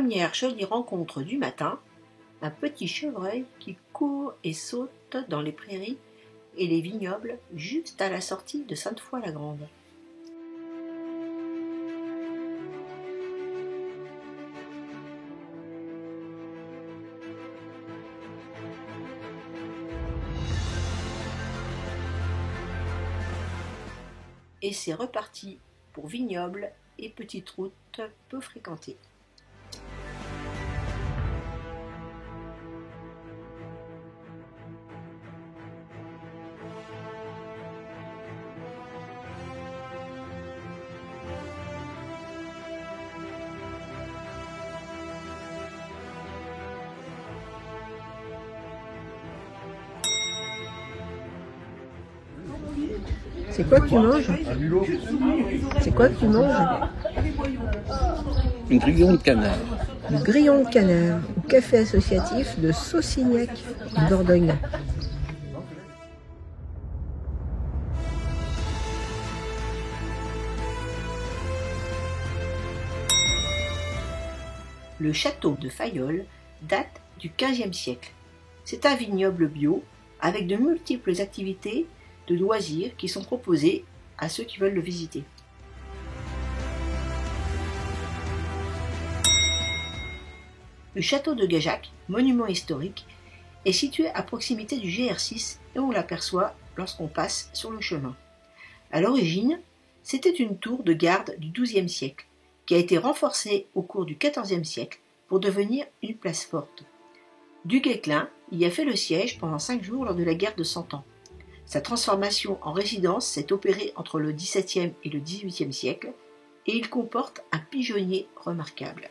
première jolie rencontre du matin, un petit chevreuil qui court et saute dans les prairies et les vignobles juste à la sortie de Sainte-Foy-la-Grande. Et c'est reparti pour vignobles et petites routes peu fréquentées. C'est quoi que tu manges? C'est quoi que tu manges? Un grillon de canard. Du grillon de canard au café associatif de Saucignac, en Dordogne. Le château de Fayolle date du XVe siècle. C'est un vignoble bio avec de multiples activités de loisirs qui sont proposés à ceux qui veulent le visiter. Le château de Gajac, monument historique, est situé à proximité du GR6 et on l'aperçoit lorsqu'on passe sur le chemin. À l'origine, c'était une tour de garde du XIIe siècle qui a été renforcée au cours du XIVe siècle pour devenir une place forte. Du Guesclin y a fait le siège pendant 5 jours lors de la guerre de 100 ans. Sa transformation en résidence s'est opérée entre le XVIIe et le XVIIIe siècle et il comporte un pigeonnier remarquable.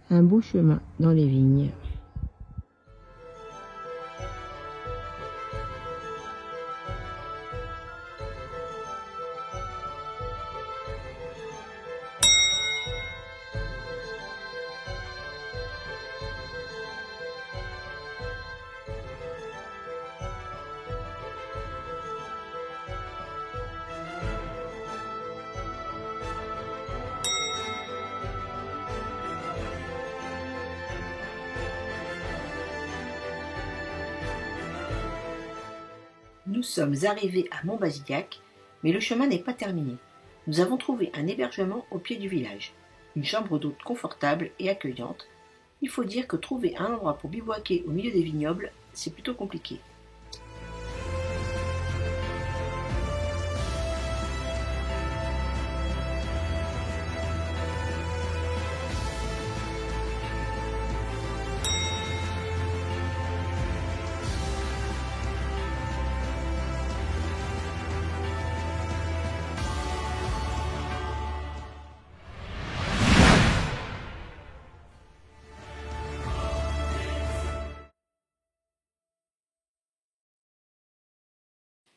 Un beau chemin dans les vignes. Nous sommes arrivés à Montbazillac, mais le chemin n'est pas terminé. Nous avons trouvé un hébergement au pied du village, une chambre d'hôte confortable et accueillante. Il faut dire que trouver un endroit pour bivouaquer au milieu des vignobles, c'est plutôt compliqué.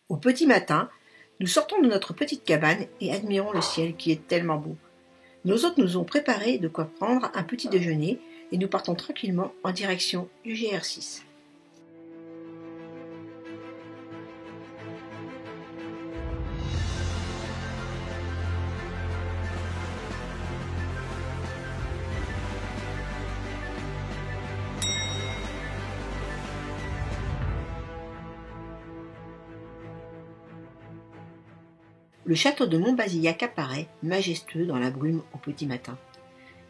Au petit matin, nous sortons de notre petite cabane et admirons le ciel qui est tellement beau. Nos hôtes nous ont préparé de quoi prendre un petit déjeuner et nous partons tranquillement en direction du GR6. Le château de Montbazillac apparaît, majestueux dans la brume au petit matin.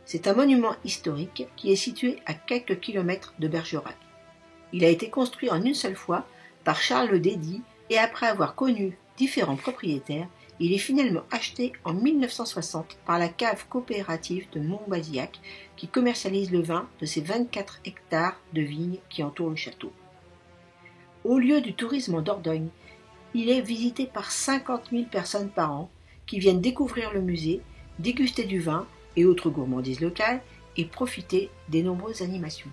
C'est un monument historique qui est situé à quelques kilomètres de Bergerac. Il a été construit en une seule fois par Charles Dédy et après avoir connu différents propriétaires, il est finalement acheté en 1960 par la cave coopérative de Montbazillac qui commercialise le vin de ses 24 hectares de vignes qui entourent le château. Au lieu du tourisme en Dordogne, il est visité par 50 000 personnes par an qui viennent découvrir le musée, déguster du vin et autres gourmandises locales et profiter des nombreuses animations.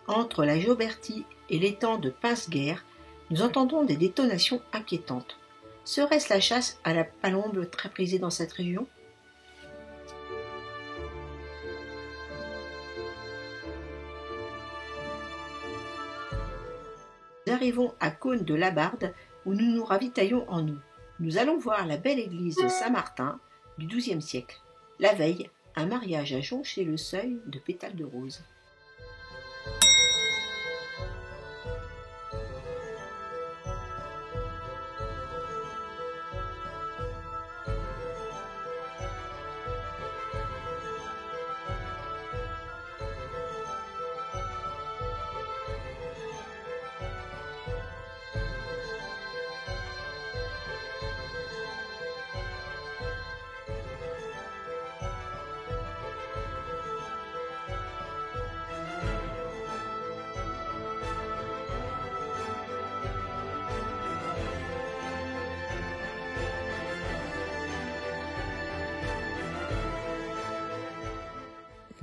Entre la Jaubertie et l'étang de Pince-Guerre, nous entendons des détonations inquiétantes. Serait-ce la chasse à la palombe très prisée dans cette région ? Nous arrivons à Caunes-de-Labarde où nous nous ravitaillons en eau. Nous allons voir la belle église de Saint-Martin du XIIe siècle. La veille, un mariage a jonché le seuil de pétales de rose.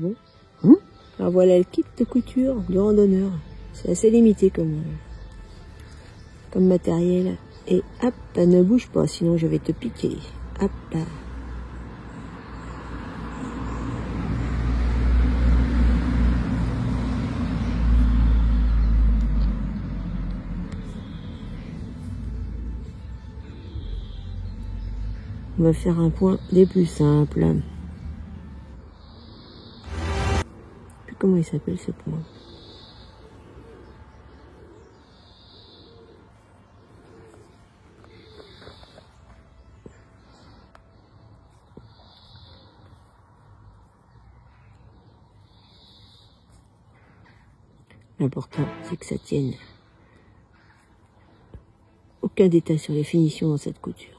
Bon. Alors voilà le kit de couture du randonneur. C'est assez limité comme matériel. Et hop, ne bouge pas, sinon je vais te piquer. Hop. On va faire un point des plus simples. Comment il s'appelle ce point? L'important, c'est que ça tienne. Aucun détail sur les finitions dans cette couture.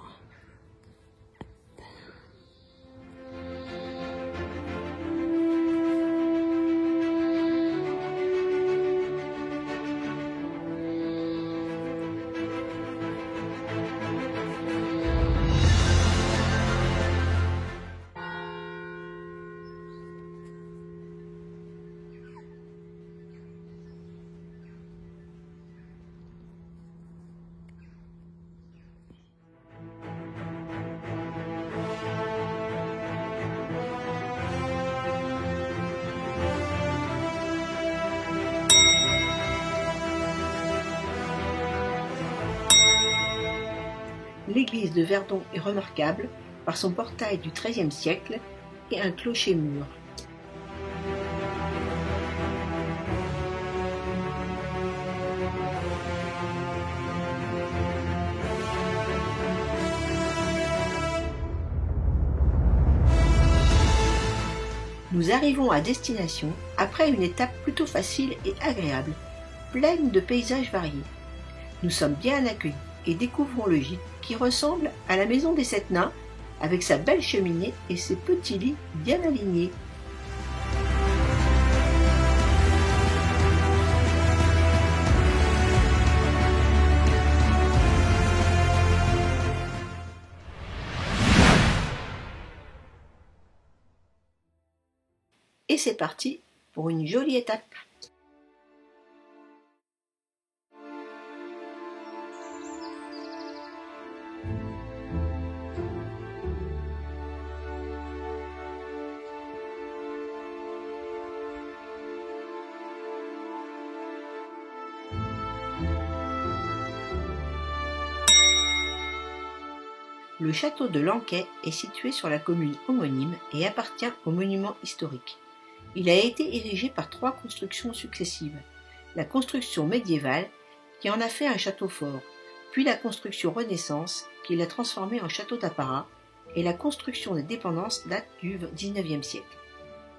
L'église de Verdon est remarquable par son portail du XIIIe siècle et un clocher-mur. Nous arrivons à destination après une étape plutôt facile et agréable, pleine de paysages variés. Nous sommes bien accueillis et découvrons le gîte qui ressemble à la maison des 7 nains avec sa belle cheminée et ses petits lits bien alignés. Et c'est parti pour une jolie étape. Le château de Lanquet est situé sur la commune homonyme et appartient au monument historique. Il a été érigé par 3 constructions successives. La construction médiévale, qui en a fait un château fort, puis la construction Renaissance, qui l'a transformé en château d'apparat, et la construction des dépendances date du XIXe siècle.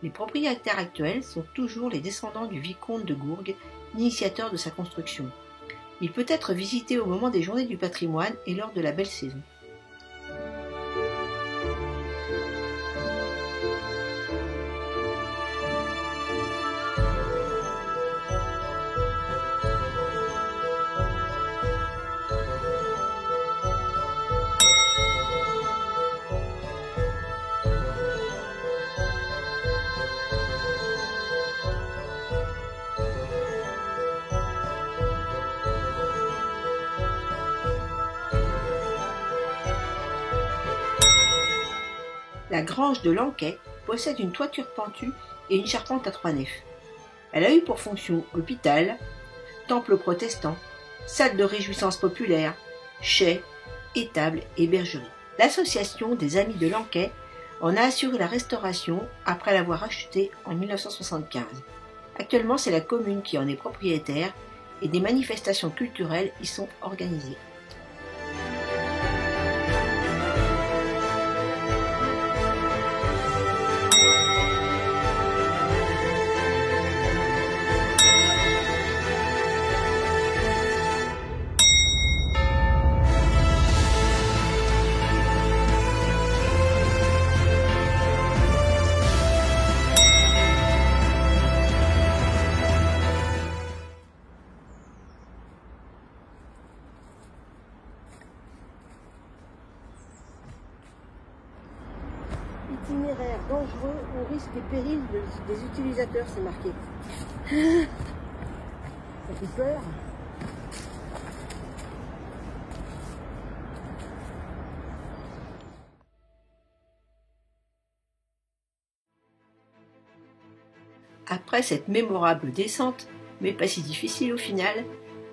Les propriétaires actuels sont toujours les descendants du vicomte de Gourgues, initiateur de sa construction. Il peut être visité au moment des Journées du patrimoine et lors de la belle saison. La grange de Lanquet possède une toiture pentue et une charpente à 3 nefs. Elle a eu pour fonction hôpital, temple protestant, salle de réjouissance populaire, chais, étable et bergerie. L'association des Amis de Lanquet en a assuré la restauration après l'avoir achetée en 1975. Actuellement, c'est la commune qui en est propriétaire et des manifestations culturelles y sont organisées. Itinéraire dangereux au risque et péril des utilisateurs, c'est marqué. Ça fait peur. Après cette mémorable descente, mais pas si difficile au final,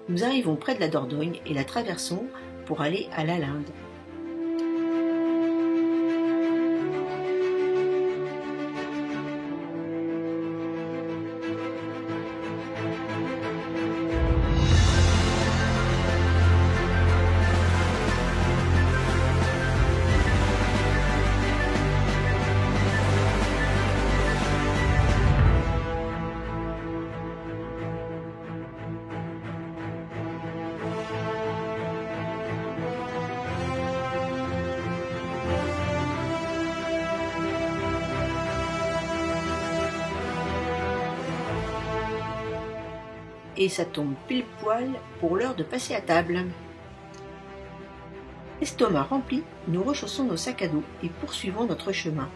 nous arrivons près de la Dordogne et la traversons pour aller à Lalinde. Et ça tombe pile poil pour l'heure de passer à table. L'estomac rempli, nous rechaussons nos sacs à dos et poursuivons notre chemin.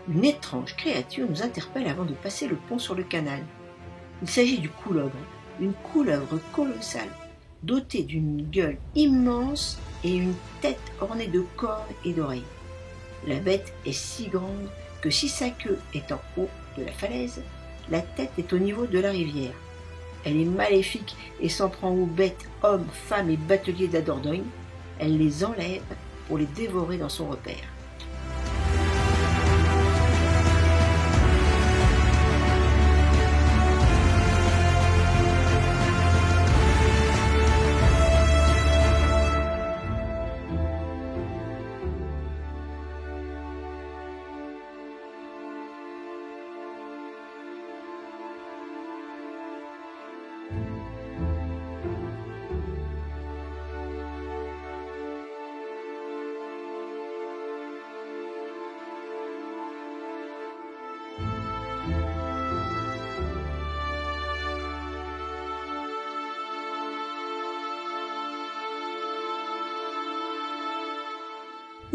Une étrange créature nous interpelle avant de passer le pont sur le canal. Il s'agit du couleuvre, une couleuvre colossale, dotée d'une gueule immense et une tête ornée de cornes et d'oreilles. La bête est si grande que si sa queue est en haut de la falaise, la tête est au niveau de la rivière. Elle est maléfique et s'en prend aux bêtes, hommes, femmes et bateliers de la Dordogne. Elle les enlève pour les dévorer dans son repère.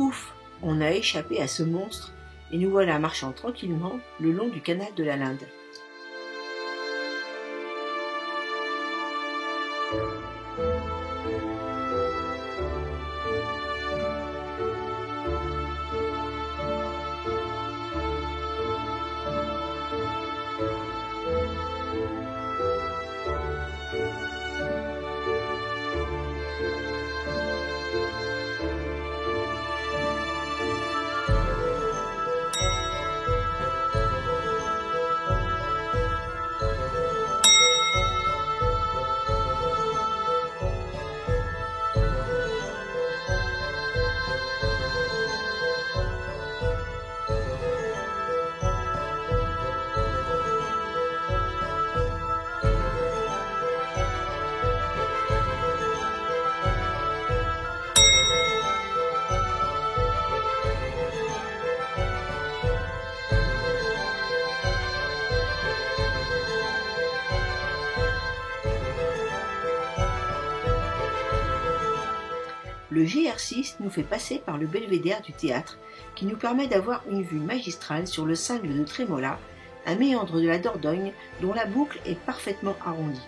Ouf, on a échappé à ce monstre et nous voilà marchant tranquillement le long du canal de la Linde. Le GR6 nous fait passer par le belvédère du théâtre qui nous permet d'avoir une vue magistrale sur le cingle de Trémola, un méandre de la Dordogne dont la boucle est parfaitement arrondie.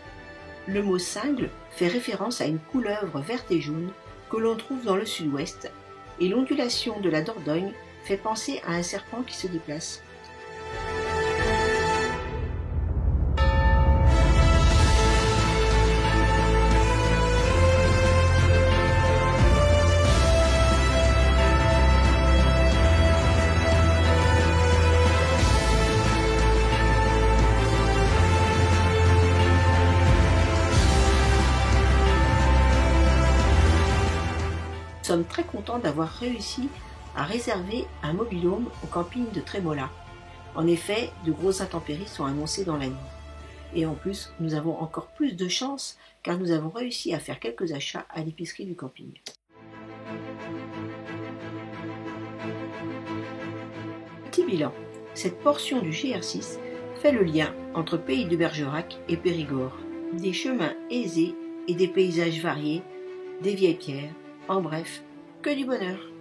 Le mot cingle fait référence à une couleuvre verte et jaune que l'on trouve dans le sud-ouest et l'ondulation de la Dordogne fait penser à un serpent qui se déplace. Nous sommes très contents d'avoir réussi à réserver un mobil-home au camping de Trémola. En effet, de grosses intempéries sont annoncées dans la nuit. Et en plus, nous avons encore plus de chance car nous avons réussi à faire quelques achats à l'épicerie du camping. Petit bilan, cette portion du GR6 fait le lien entre Pays de Bergerac et Périgord. Des chemins aisés et des paysages variés, des vieilles pierres. En bref, que du bonheur.